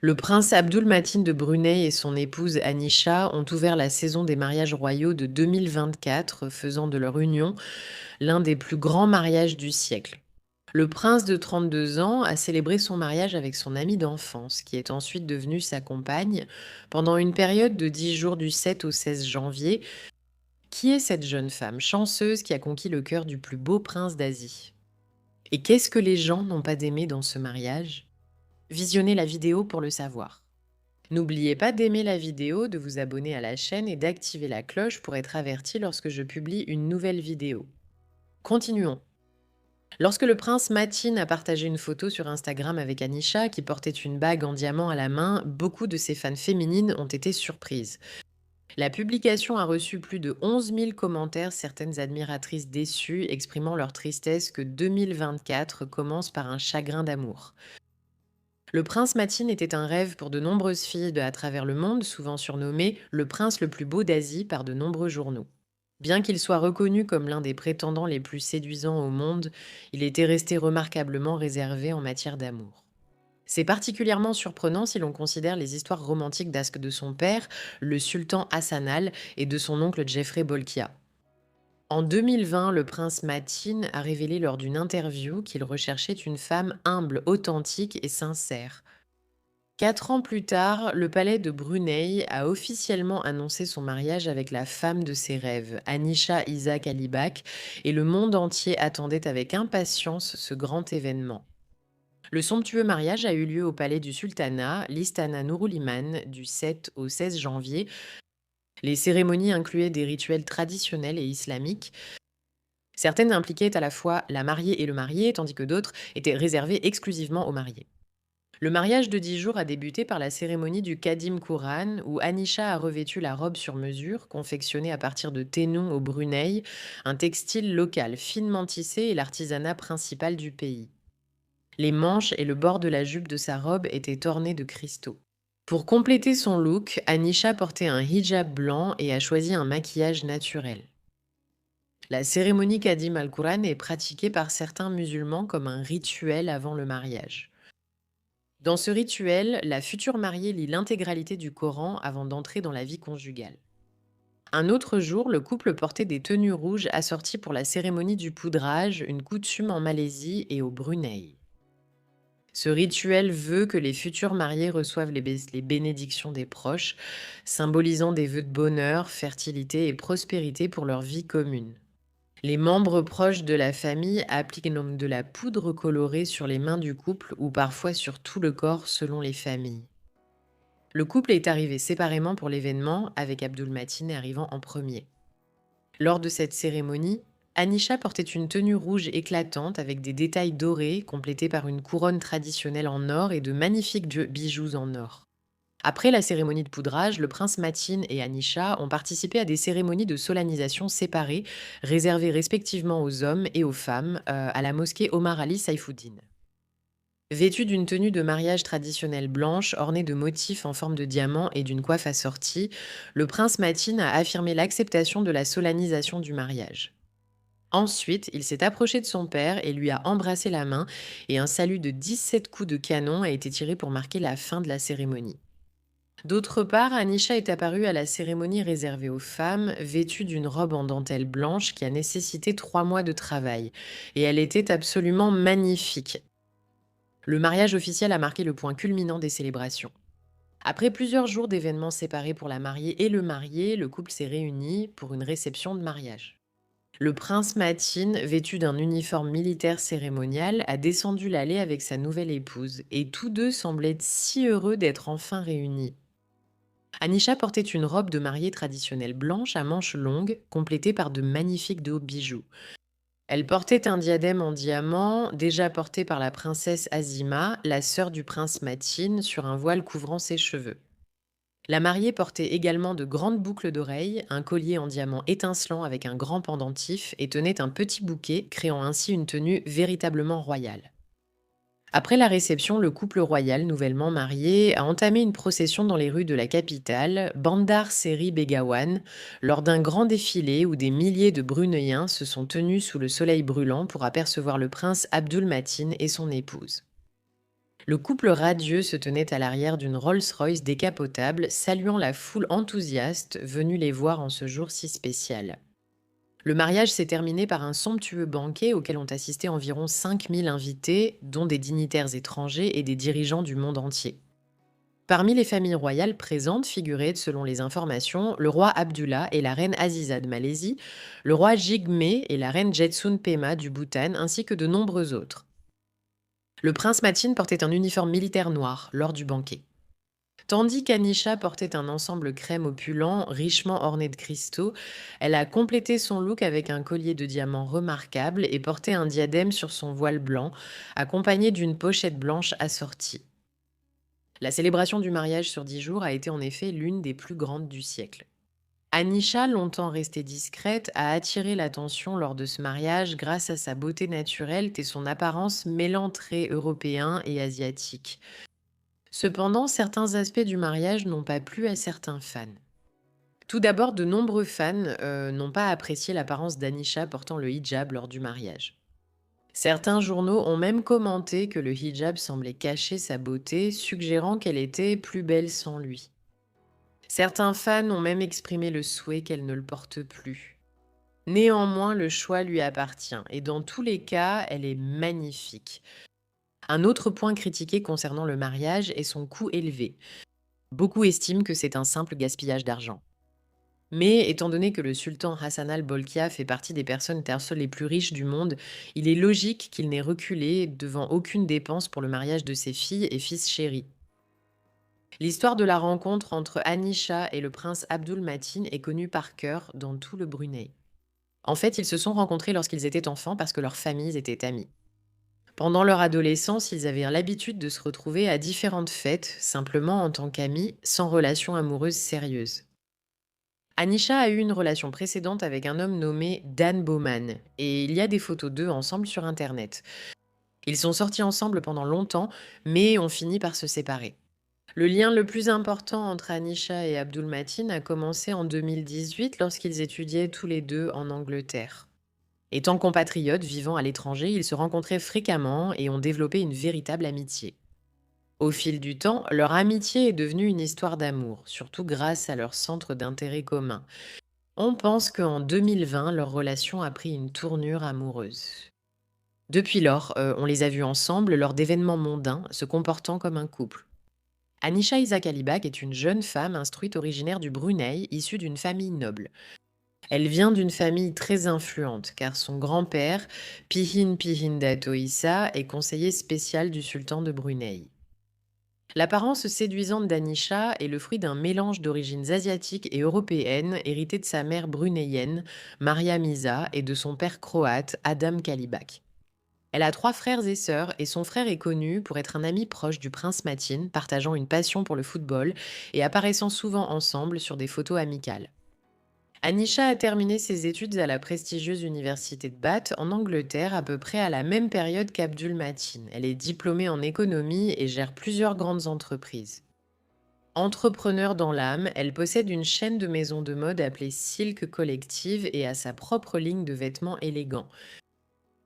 Le prince Abdul Matin de Brunei et son épouse Anisha ont ouvert la saison des mariages royaux de 2024, faisant de leur union l'un des plus grands mariages du siècle. Le prince de 32 ans a célébré son mariage avec son amie d'enfance, qui est ensuite devenue sa compagne, pendant une période de 10 jours du 7 au 16 janvier. Qui est cette jeune femme chanceuse qui a conquis le cœur du plus beau prince d'Asie? Et qu'est-ce que les gens n'ont pas aimé dans ce mariage? Visionnez la vidéo pour le savoir. N'oubliez pas d'aimer la vidéo, de vous abonner à la chaîne et d'activer la cloche pour être averti lorsque je publie une nouvelle vidéo. Continuons. Lorsque le prince Matin a partagé une photo sur Instagram avec Anisha, qui portait une bague en diamant à la main, beaucoup de ses fans féminines ont été surprises. La publication a reçu plus de 11 000 commentaires, certaines admiratrices déçues, exprimant leur tristesse que 2024 commence par un chagrin d'amour. Le prince Matin était un rêve pour de nombreuses filles à travers le monde, souvent surnommé le prince le plus beau d'Asie par de nombreux journaux. Bien qu'il soit reconnu comme l'un des prétendants les plus séduisants au monde, il était resté remarquablement réservé en matière d'amour. C'est particulièrement surprenant si l'on considère les histoires romantiques de son père, le sultan Hassanal, et de son oncle Jeffrey Bolkiah. En 2020, le prince Matin a révélé lors d'une interview qu'il recherchait une femme humble, authentique et sincère. 4 ans plus tard, le palais de Brunei a officiellement annoncé son mariage avec la femme de ses rêves, Anisha Isaac Alibak, et le monde entier attendait avec impatience ce grand événement. Le somptueux mariage a eu lieu au palais du sultanat, l'Istana Nurul Iman, du 7 au 16 janvier. Les cérémonies incluaient des rituels traditionnels et islamiques. Certaines impliquaient à la fois la mariée et le marié, tandis que d'autres étaient réservées exclusivement aux mariés. Le mariage de 10 jours a débuté par la cérémonie du Kadim Quran, où Anisha a revêtu la robe sur mesure, confectionnée à partir de Ténon au Brunei, un textile local finement tissé et l'artisanat principal du pays. Les manches et le bord de la jupe de sa robe étaient ornés de cristaux. Pour compléter son look, Anisha portait un hijab blanc et a choisi un maquillage naturel. La cérémonie Kadim al-Quran est pratiquée par certains musulmans comme un rituel avant le mariage. Dans ce rituel, la future mariée lit l'intégralité du Coran avant d'entrer dans la vie conjugale. Un autre jour, le couple portait des tenues rouges assorties pour la cérémonie du poudrage, une coutume en Malaisie et au Brunei. Ce rituel veut que les futurs mariés reçoivent les bénédictions des proches, symbolisant des vœux de bonheur, fertilité et prospérité pour leur vie commune. Les membres proches de la famille appliquent donc de la poudre colorée sur les mains du couple ou parfois sur tout le corps selon les familles. Le couple est arrivé séparément pour l'événement, avec Abdul Matin arrivant en premier. Lors de cette cérémonie, Anisha portait une tenue rouge éclatante avec des détails dorés, complétés par une couronne traditionnelle en or et de magnifiques bijoux en or. Après la cérémonie de poudrage, le prince Matin et Anisha ont participé à des cérémonies de solennisation séparées, réservées respectivement aux hommes et aux femmes, à la mosquée Omar Ali Saifuddin. Vêtu d'une tenue de mariage traditionnelle blanche, ornée de motifs en forme de diamant et d'une coiffe assortie, le prince Matin a affirmé l'acceptation de la solennisation du mariage. Ensuite, il s'est approché de son père et lui a embrassé la main, et un salut de 17 coups de canon a été tiré pour marquer la fin de la cérémonie. D'autre part, Anisha est apparue à la cérémonie réservée aux femmes, vêtue d'une robe en dentelle blanche qui a nécessité 3 mois de travail, et elle était absolument magnifique. Le mariage officiel a marqué le point culminant des célébrations. Après plusieurs jours d'événements séparés pour la mariée et le marié, le couple s'est réuni pour une réception de mariage. Le prince Matin, vêtu d'un uniforme militaire cérémonial, a descendu l'allée avec sa nouvelle épouse, et tous deux semblaient si heureux d'être enfin réunis. Anisha portait une robe de mariée traditionnelle blanche à manches longues, complétée par de magnifiques bijoux. Elle portait un diadème en diamant, déjà porté par la princesse Azima, la sœur du prince Matin, sur un voile couvrant ses cheveux. La mariée portait également de grandes boucles d'oreilles, un collier en diamant étincelant avec un grand pendentif et tenait un petit bouquet, créant ainsi une tenue véritablement royale. Après la réception, le couple royal nouvellement marié a entamé une procession dans les rues de la capitale, Bandar Seri Begawan, lors d'un grand défilé où des milliers de Bruneiens se sont tenus sous le soleil brûlant pour apercevoir le prince Abdul Matin et son épouse. Le couple radieux se tenait à l'arrière d'une Rolls-Royce décapotable, saluant la foule enthousiaste venue les voir en ce jour si spécial. Le mariage s'est terminé par un somptueux banquet auquel ont assisté environ 5000 invités, dont des dignitaires étrangers et des dirigeants du monde entier. Parmi les familles royales présentes figuraient, selon les informations, le roi Abdullah et la reine Aziza de Malaisie, le roi Jigme et la reine Jetsun Pema du Bhoutan, ainsi que de nombreux autres. Le prince Matin portait un uniforme militaire noir lors du banquet. Tandis qu'Anisha portait un ensemble crème opulent, richement orné de cristaux, elle a complété son look avec un collier de diamants remarquable et portait un diadème sur son voile blanc, accompagné d'une pochette blanche assortie. La célébration du mariage sur 10 jours a été en effet l'une des plus grandes du siècle. Anisha, longtemps restée discrète, a attiré l'attention lors de ce mariage grâce à sa beauté naturelle et son apparence mêlant traits européens et asiatiques. Cependant, certains aspects du mariage n'ont pas plu à certains fans. Tout d'abord, de nombreux fans n'ont pas apprécié l'apparence d'Anisha portant le hijab lors du mariage. Certains journaux ont même commenté que le hijab semblait cacher sa beauté, suggérant qu'elle était plus belle sans lui. Certains fans ont même exprimé le souhait qu'elle ne le porte plus. Néanmoins, le choix lui appartient et dans tous les cas, elle est magnifique. Un autre point critiqué concernant le mariage est son coût élevé. Beaucoup estiment que c'est un simple gaspillage d'argent. Mais étant donné que le sultan Hassan al-Bolkiah fait partie des personnes perçues les plus riches du monde, il est logique qu'il n'ait reculé devant aucune dépense pour le mariage de ses filles et fils chéris. L'histoire de la rencontre entre Anisha et le prince Abdul Matin est connue par cœur dans tout le Brunei. En fait, ils se sont rencontrés lorsqu'ils étaient enfants parce que leurs familles étaient amies. Pendant leur adolescence, ils avaient l'habitude de se retrouver à différentes fêtes, simplement en tant qu'amis, sans relation amoureuse sérieuse. Anisha a eu une relation précédente avec un homme nommé Dan Bowman, et il y a des photos d'eux ensemble sur Internet. Ils sont sortis ensemble pendant longtemps, mais ont fini par se séparer. Le lien le plus important entre Anisha et Abdul Matin a commencé en 2018 lorsqu'ils étudiaient tous les deux en Angleterre. Étant compatriotes vivant à l'étranger, ils se rencontraient fréquemment et ont développé une véritable amitié. Au fil du temps, leur amitié est devenue une histoire d'amour, surtout grâce à leur centre d'intérêt commun. On pense qu'en 2020, leur relation a pris une tournure amoureuse. Depuis lors, on les a vus ensemble lors d'événements mondains, se comportant comme un couple. Anisha Isa Kalibak est une jeune femme instruite originaire du Brunei, issue d'une famille noble. Elle vient d'une famille très influente, car son grand-père, Pihin Dato Issa, est conseiller spécial du sultan de Brunei. L'apparence séduisante d'Anisha est le fruit d'un mélange d'origines asiatiques et européennes hérité de sa mère brunéienne, Maria Misa, et de son père croate, Adam Kalibak. Elle a 3 frères et sœurs et son frère est connu pour être un ami proche du prince Matin, partageant une passion pour le football et apparaissant souvent ensemble sur des photos amicales. Anisha a terminé ses études à la prestigieuse université de Bath en Angleterre à peu près à la même période qu'Abdul Matin. Elle est diplômée en économie et gère plusieurs grandes entreprises. Entrepreneur dans l'âme, elle possède une chaîne de maisons de mode appelée Silk Collective et a sa propre ligne de vêtements élégants.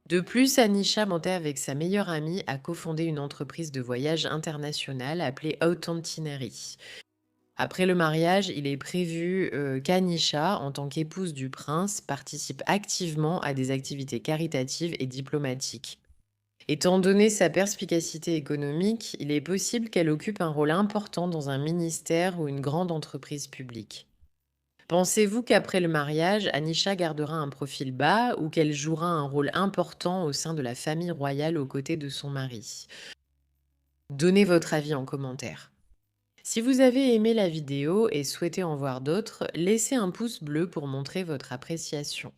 De plus, Anisha, montée avec sa meilleure amie, a cofondé une entreprise de voyage international appelée Autentinary. Après le mariage, il est prévu qu'Anisha, en tant qu'épouse du prince, participe activement à des activités caritatives et diplomatiques. Étant donné sa perspicacité économique, il est possible qu'elle occupe un rôle important dans un ministère ou une grande entreprise publique. Pensez-vous qu'après le mariage, Anisha gardera un profil bas ou qu'elle jouera un rôle important au sein de la famille royale aux côtés de son mari? Donnez votre avis en commentaire. Si vous avez aimé la vidéo et souhaitez en voir d'autres, laissez un pouce bleu pour montrer votre appréciation.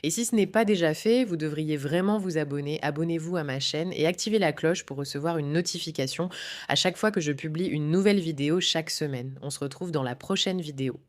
Et si ce n'est pas déjà fait, vous devriez vraiment vous abonner. Abonnez-vous à ma chaîne et activez la cloche pour recevoir une notification à chaque fois que je publie une nouvelle vidéo chaque semaine. On se retrouve dans la prochaine vidéo.